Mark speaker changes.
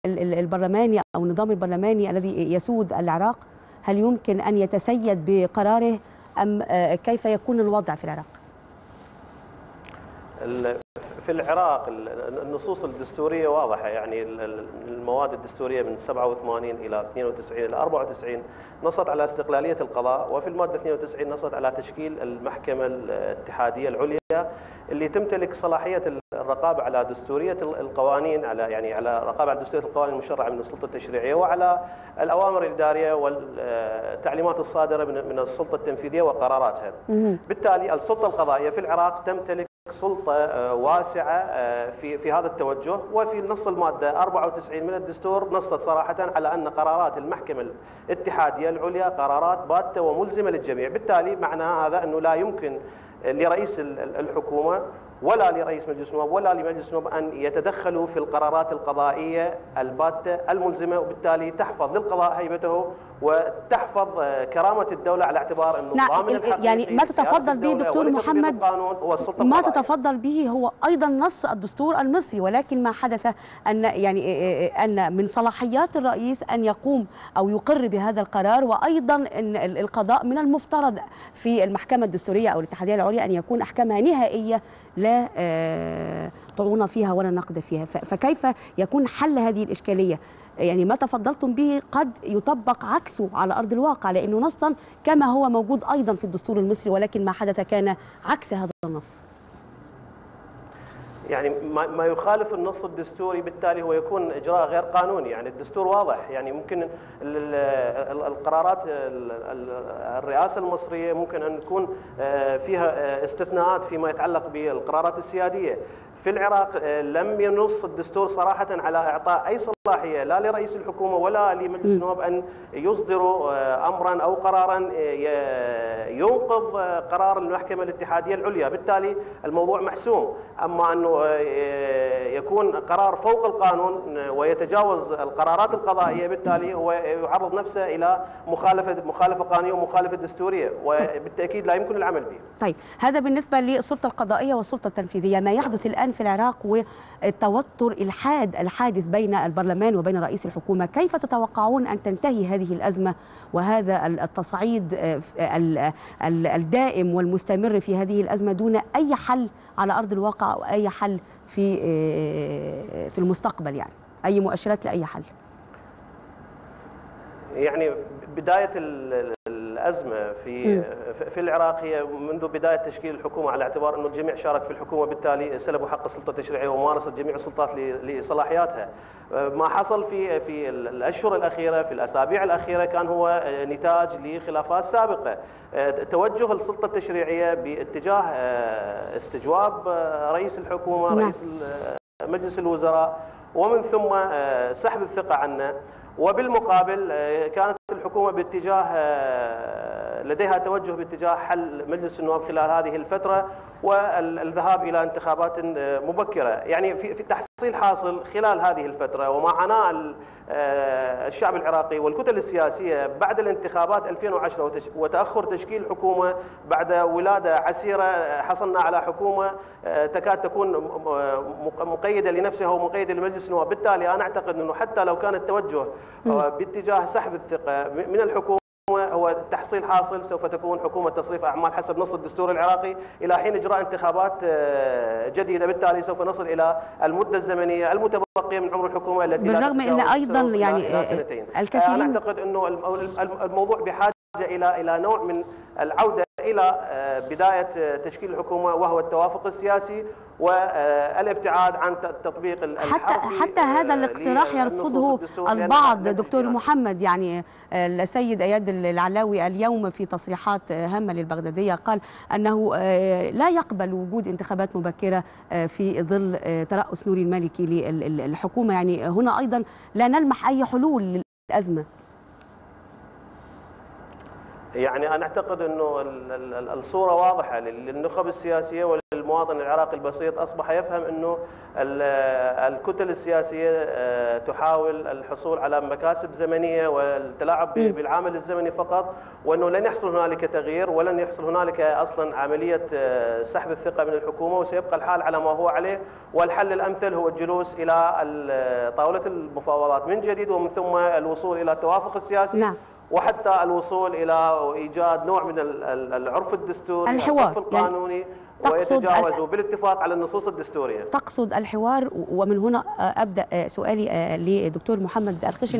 Speaker 1: البرلماني أو النظام البرلماني الذي يسود العراق هل يمكن أن يتسيد بقراره أم كيف يكون الوضع في العراق؟
Speaker 2: في العراق النصوص الدستورية واضحة، يعني المواد الدستورية من 87 إلى 92 إلى 94 نصت على استقلالية القضاء، وفي المادة 92 نصت على تشكيل المحكمة الاتحادية العليا اللي تمتلك صلاحية الرقابة على دستورية القوانين، على رقابة على دستورية القوانين المشرعة من السلطة التشريعية، وعلى الأوامر الإدارية والتعليمات الصادرة من السلطة التنفيذية وقراراتها. بالتالي السلطة القضائية في العراق تمتلك سلطة واسعة في هذا التوجه، وفي نص المادة 94 من الدستور نصت صراحة على أن قرارات المحكمة الاتحادية العليا قرارات باتة وملزمة للجميع. بالتالي معنى هذا أنه لا يمكن لرئيس الحكومة ولا لرئيس مجلس النواب ولا لمجلس النواب أن يتدخلوا في القرارات القضائية الباتة الملزمة، وبالتالي تحفظ للقضاء هيبته وتحفظ كرامة الدولة، على اعتبار أنه الضامن الحقيقي
Speaker 1: يعني ما تتفضل به دكتور محمد، ما تتفضل به هو أيضا نص الدستور المصري، ولكن ما حدث أن من صلاحيات الرئيس أن يقوم أو يقر بهذا القرار، وأيضا أن القضاء من المفترض في المحكمة الدستورية أو الاتحادية العليا أن يكون أحكامها نهائية لا طعون فيها ولا نقد فيها. فكيف يكون حل هذه الإشكالية؟ يعني ما تفضلتم به قد يطبق عكسه على أرض الواقع، لأنه نصا كما هو موجود أيضا في الدستور المصري، ولكن ما حدث كان عكس هذا النص.
Speaker 2: يعني ما يخالف النص الدستوري بالتالي هو يكون إجراء غير قانوني. يعني الدستور واضح، يعني ممكن القرارات الرئاسة المصرية ممكن أن تكون فيها استثناءات فيما يتعلق بالقرارات السيادية. في العراق لم ينص الدستور صراحة على إعطاء أي صلاحية لا لرئيس الحكومة ولا لمجلس النواب أن يصدروا أمرا أو قرارا ينقض قرار المحكمة الاتحادية العليا. بالتالي الموضوع محسوم. أما أنه يكون قرار فوق القانون ويتجاوز القرارات القضائية، بالتالي هو يعرض نفسه إلى مخالفة قانونية ومخالفة دستورية، وبالتأكيد لا يمكن العمل به.
Speaker 1: طيب، هذا بالنسبة للسلطة القضائية والسلطة التنفيذية. ما يحدث الآن في العراق والتوتر الحادث بين البرلمان وبين رئيس الحكومة، كيف تتوقعون أن تنتهي هذه الأزمة وهذا التصعيد الدائم والمستمر في هذه الأزمة دون أي حل على أرض الواقع أو أي حل في المستقبل، يعني أي مؤشرات لأي حل؟
Speaker 2: يعني بداية الأزمة في العراق هي منذ بداية تشكيل الحكومة، على اعتبار أنه الجميع شارك في الحكومة، بالتالي سلبوا حق السلطة التشريعية ومارست جميع السلطات لصلاحياتها. ما حصل في الأشهر الأخيرة، في الأسابيع الأخيرة، كان هو نتاج لخلافات سابقة. توجه السلطة التشريعية باتجاه استجواب رئيس الحكومة، رئيس مجلس الوزراء، ومن ثم سحب الثقة عنه. وبالمقابل كانت الحكومة لديها توجه باتجاه حل مجلس النواب خلال هذه الفترة والذهاب إلى انتخابات مبكرة. يعني في تحصيل حاصل خلال هذه الفترة ومع عناء الشعب العراقي والكتل السياسية بعد الانتخابات 2010 وتأخر تشكيل حكومة بعد ولادة عسيرة، حصلنا على حكومة تكاد تكون مقيدة لنفسها ومقيدة لمجلس النواب. بالتالي أنا أعتقد أنه حتى لو كان التوجه باتجاه سحب الثقة من الحكومة، هو تحصيل حاصل سوف تكون حكومة تصريف أعمال حسب نص الدستور العراقي إلى حين إجراء انتخابات جديدة. بالتالي سوف نصل إلى المدة الزمنية المتبقية من عمر الحكومة التي
Speaker 1: بالرغم من أن أيضا يعني
Speaker 2: الكثيرين، أنا أعتقد أنه الموضوع بحاجة إلى نوع من العودة إلى بداية تشكيل الحكومة، وهو التوافق السياسي والابتعاد عن تطبيق الحرفي.
Speaker 1: حتى هذا الاقتراح يرفضه البعض دكتور محمد. يعني السيد اياد العلاوي اليوم في تصريحات هامة للبغدادية قال أنه لا يقبل وجود انتخابات مبكرة في ظل ترأس نوري المالكي للحكومة. يعني هنا أيضا لا نلمح أي حلول للأزمة.
Speaker 2: يعني أنا أعتقد أنه الصورة واضحة للنخب السياسية وللمواطن العراقي البسيط. أصبح يفهم أنه الكتل السياسية تحاول الحصول على مكاسب زمنية والتلاعب بالعامل الزمني فقط، وأنه لن يحصل هنالك تغيير ولن يحصل هنالك أصلا عملية سحب الثقة من الحكومة، وسيبقى الحال على ما هو عليه. والحل الأمثل هو الجلوس إلى طاولة المفاوضات من جديد، ومن ثم الوصول إلى التوافق السياسي.
Speaker 1: نعم.
Speaker 2: وحتى الوصول إلى إيجاد نوع من العرف الدستوري، العرف القانوني، يعني ويتجاوزوا بالاتفاق على النصوص الدستورية.
Speaker 1: تقصد الحوار، ومن هنا أبدأ سؤالي لدكتور محمد الخشني.